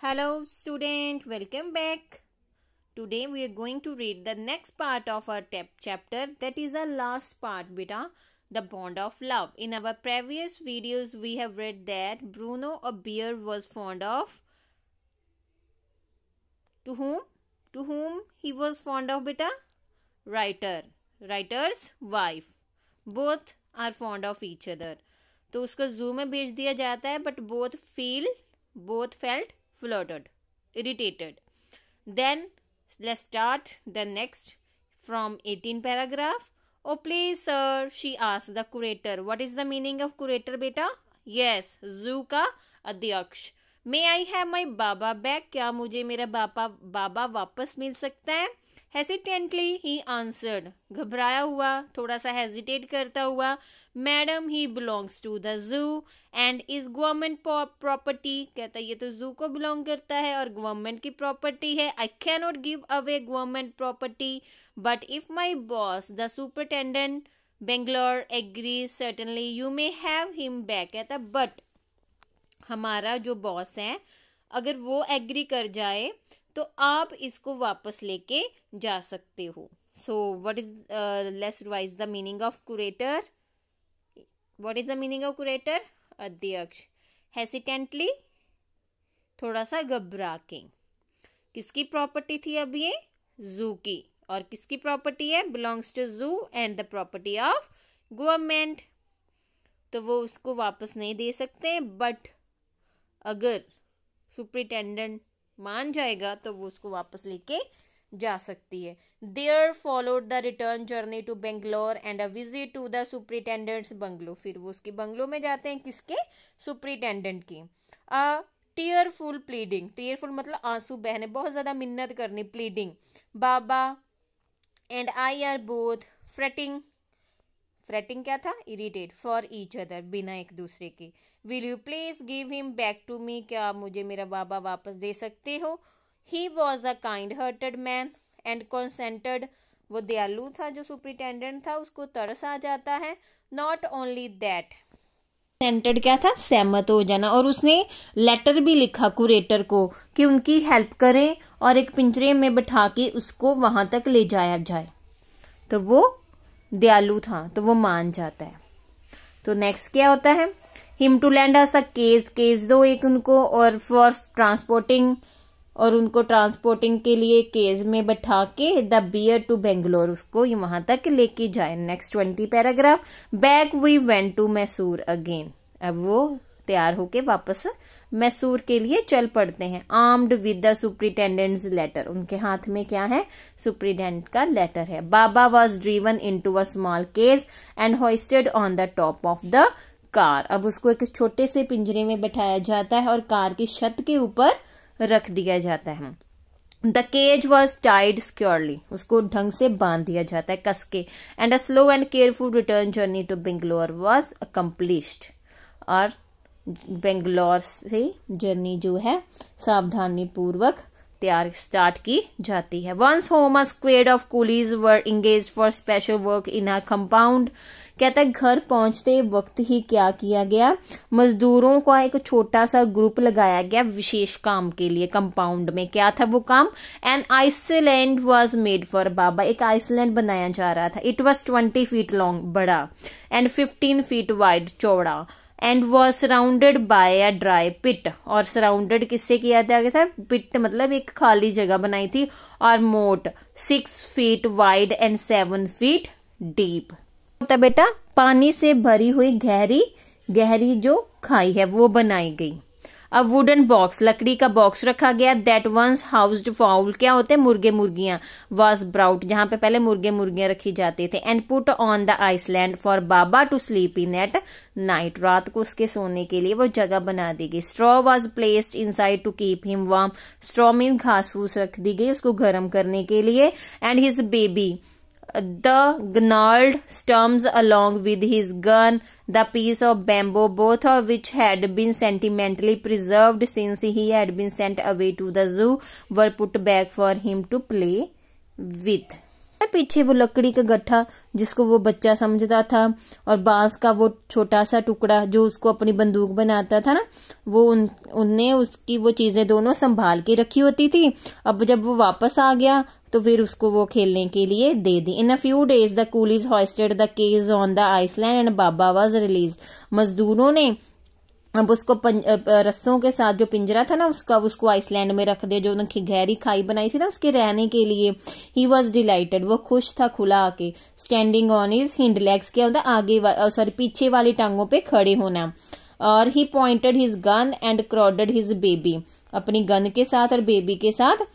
Hello student, welcome back. Today we are going to read the next part of our chapter, that is the last part beta, the bond of love. In our previous videos we have read that Bruno, a bear, was fond of to whom he was fond of beta? Writer's wife. Both are fond of each other. तो उसको जू में भेज दिया जाता है, but both felt fluttered, irritated. Then let's start the next from 18 paragraph. Oh please sir, she asked the curator. What is the meaning of curator beta? Yes, zoo का अध्यक्ष. May I have my Baba back? क्या मुझे मेरा बाबा वापस मिल सकता है? Hesitantly he answered. घबराया हुआ, थोड़ा सा hesitate करता हुआ. Madam, he belongs to the zoo and is government property. कहता ये तो zoo को belong करता है और government की property है. I cannot give away government property, but if my boss, the superintendent Bangalore, agrees, certainly you may have him back. कहता but हमारा जो बॉस है अगर वो एग्री कर जाए तो आप इसको वापस लेके जा सकते हो. So what is let's revise the meaning of curator. What is the meaning of curator? अध्यक्ष. हेसिटेंटली, थोड़ा सा घबरा के. किसकी प्रॉपर्टी थी अब ये? जू की. और किसकी प्रॉपर्टी है? बिलोंग्स टू जू and the property of government. तो वो उसको वापस नहीं दे सकते, बट अगर सुपरिटेंडेंट मान जाएगा तो वो उसको वापस लेके जा सकती है. There followed the return journey to Bangalore and a visit to the superintendent's bungalow. फिर वो उसके बंगलो में जाते हैं. किसके? सुपरिटेंडेंट की. अ टीयरफुल प्लीडिंग. टीयरफुल मतलब आंसू बहने, बहुत ज्यादा मिन्नत करनी. Pleading. Baba and I R both fretting. Fretting क्या था? इरिटेट. फॉर ईच अदर, बिना एक दूसरे के. Will you please give him back to me. क्या मुझे मेरा बाबा वापस दे सकते हो? He was a kind hearted man and consented. वो दयालु था. जो सुपरिटेंडेंट था उसको तरस आ जाता है. नॉट ओनली दैट, कंसेंटेड क्या था? सहमत हो जाना. और उसने लेटर भी लिखा कुरेटर को कि उनकी हेल्प करें और एक पिंजरे में बैठा के उसको वहां तक ले जाया जाए. तो वो दयालु था तो वो मान जाता है. तो नेक्स्ट क्या होता है? Him to lend us a cage दो एक उनको, और फॉर ट्रांसपोर्टिंग, और उनको ट्रांसपोर्टिंग के लिए केज में बैठा के द बियर टू बेंगलोर, उसको ये वहां तक लेके जाए. Next 20 paragraph. Back we went to Mysore again. अब वो तैयार होके वापस मैसूर के लिए चल पड़ते हैं. Armed with the superintendent's letter. उनके हाथ में क्या है? सुपरिटेंडेंट का लेटर है. Baba was driven into a small cage and hoisted on the top of the car. अब उसको एक छोटे से पिंजरे में बैठाया जाता है और कार की छत के ऊपर रख दिया जाता है. The cage was tied securely. उसको ढंग से बांध दिया जाता है, कस के. And a slow and careful return journey to Bangalore was accomplished. और बेंगलोर से जर्नी जो है सावधानी पूर्वक स्टार्ट की जाती है. Once home a squad of coolies were engaged for special work in a compound. कहता है घर पहुंचते वक्त ही क्या किया गया? मजदूरों का एक छोटा सा ग्रुप लगाया गया विशेष काम के लिए. कंपाउंड में क्या था वो काम? An island was made for Baba. एक आइसलैंड बनाया जा रहा था. इट वॉज 20 फीट लॉन्ग, बड़ा, एंड 15 फीट वाइड, चौड़ा, and was surrounded by a dry pit. और सराउंडेड किससे किया गया था? पिट मतलब एक खाली जगह बनाई थी. और मोट 6 feet wide and 7 feet deep. होता बेटा पानी से भरी हुई गहरी जो खाई है वो बनाई गई. अब वुडन बॉक्स, लकड़ी का बॉक्स रखा गया. That once housed fowl. क्या होते हैं? मुर्गे मुर्गियां. वॉज ब्राउट, जहां पे पहले मुर्गे मुर्गियां रखी जाते थे. And put on the island for Baba to sleep in at night. रात को उसके सोने के लिए वो जगह बना दी गई. Straw was placed inside to keep him warm. Straw में घास फूस रख दी गई उसको गर्म करने के लिए. And his baby, the gnarled stumps along with his gun, the piece of bamboo, both of which had been sentimentally preserved since he had been sent away to the zoo, were put back for him to play with. पीछे वो लकड़ी का गट्ठा जिसको वो बच्चा समझता था, और बांस का वो छोटा सा टुकड़ा जो उसको अपनी बंदूक बनाता था ना, वो उनने उसकी वो चीज़ें दोनों संभाल के रखी होती थी। अब जब वो वापस आ गया तो फिर उसको वो खेलने के लिए दे दी। In a few days the coolies hoisted the cage on the island and Baba was release. मजदूरों ने अब उसको रस्सों के साथ जो पिंजरा था ना उसको आइसलैंड में रख दिया, जो उन्होंने गहरी खाई बनाई थी ना उसके रहने के लिए। ही वॉज डिलाइटेड, वो खुश था खुला आके। Standing on his hind legs, क्या होता है पीछे वाली टांगों पे खड़े होना। और he pointed his gun and crowded his baby, अपनी गन के साथ और बेबी के साथ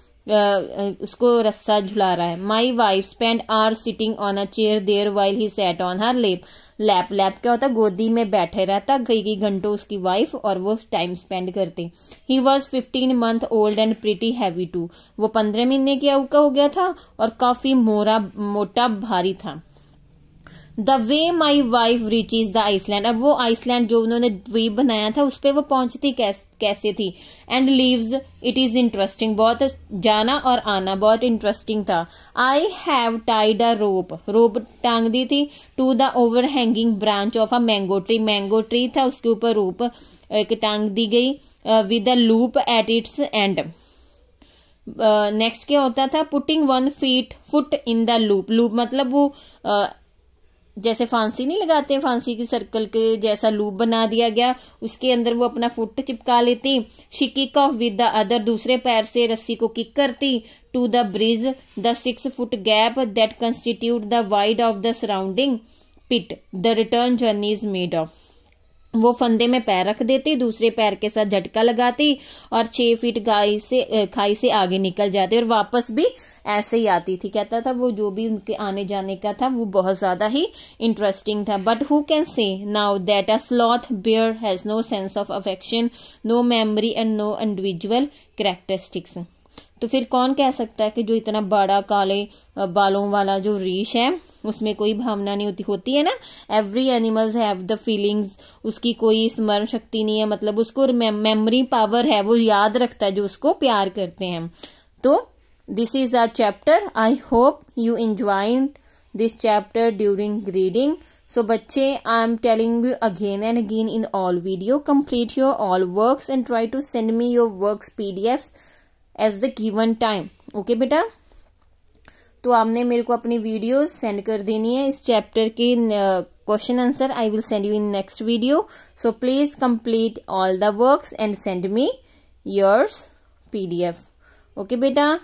उसको रस्सा झुला रहा है। My wife spend hour sitting on a chair there while he sat on her lap. Lap क्या होता है, गोदी में बैठे रहता कई घंटों उसकी वाइफ, और वो टाइम स्पेंड करते। He was 15 months old and pretty heavy too, वो 15 महीने का हो गया था और काफी मोटा भारी था। The way my wife reaches the island, अब वो आइसलैंड जो उन्होंने द्वीप बनाया था उस पर वो पहुंचती कैसे थी। And leaves it is interesting, बहुत जाना और आना बहुत इंटरेस्टिंग था। आई हैव टाइड अ रोप टांग दी थी to the over hanging branch of a mango tree था, उसके ऊपर रोप एक टांग दी गई with a loop at its end. Next क्या होता था, putting 1 foot in the loop मतलब वो जैसे फांसी नहीं लगाते हैं, फांसी की सर्कल के जैसा लूप बना दिया गया, उसके अंदर वो अपना फुट चिपका लेती। She kick off with the other, दूसरे पैर से रस्सी को किक करती। To the bridge the 6 foot gap that constitute the wide of the surrounding pit the return journey is made of. वो फंदे में पैर रख देती, दूसरे पैर के साथ झटका लगाती और 6 feet खाई से आगे निकल जाती और वापस भी ऐसे ही आती थी। कहता था वो जो भी उनके आने जाने का था वो बहुत ज्यादा ही इंटरेस्टिंग था। But who can say now that a sloth bear has no sense of affection, no memory and no individual characteristics. तो फिर कौन कह सकता है कि जो इतना बड़ा काले बालों वाला जो रीछ है उसमें कोई भावना नहीं होती है ना। Every animals have the feelings, उसकी कोई स्मरण शक्ति नहीं है, मतलब उसको मेमोरी पावर है, वो याद रखता है जो उसको प्यार करते हैं। तो this is our chapter. I hope you enjoyed this chapter during reading. So बच्चे, I am telling you again and again in all video, complete your all works and try to send me your works PDFs as the given time. Okay बेटा, तो आपने मेरे को अपनी videos send कर देनी है। इस चैप्टर के question answer I will send you in next video. So please complete all the works and send me yours PDF. Okay बेटा,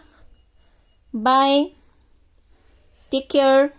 बाय, टेक केयर।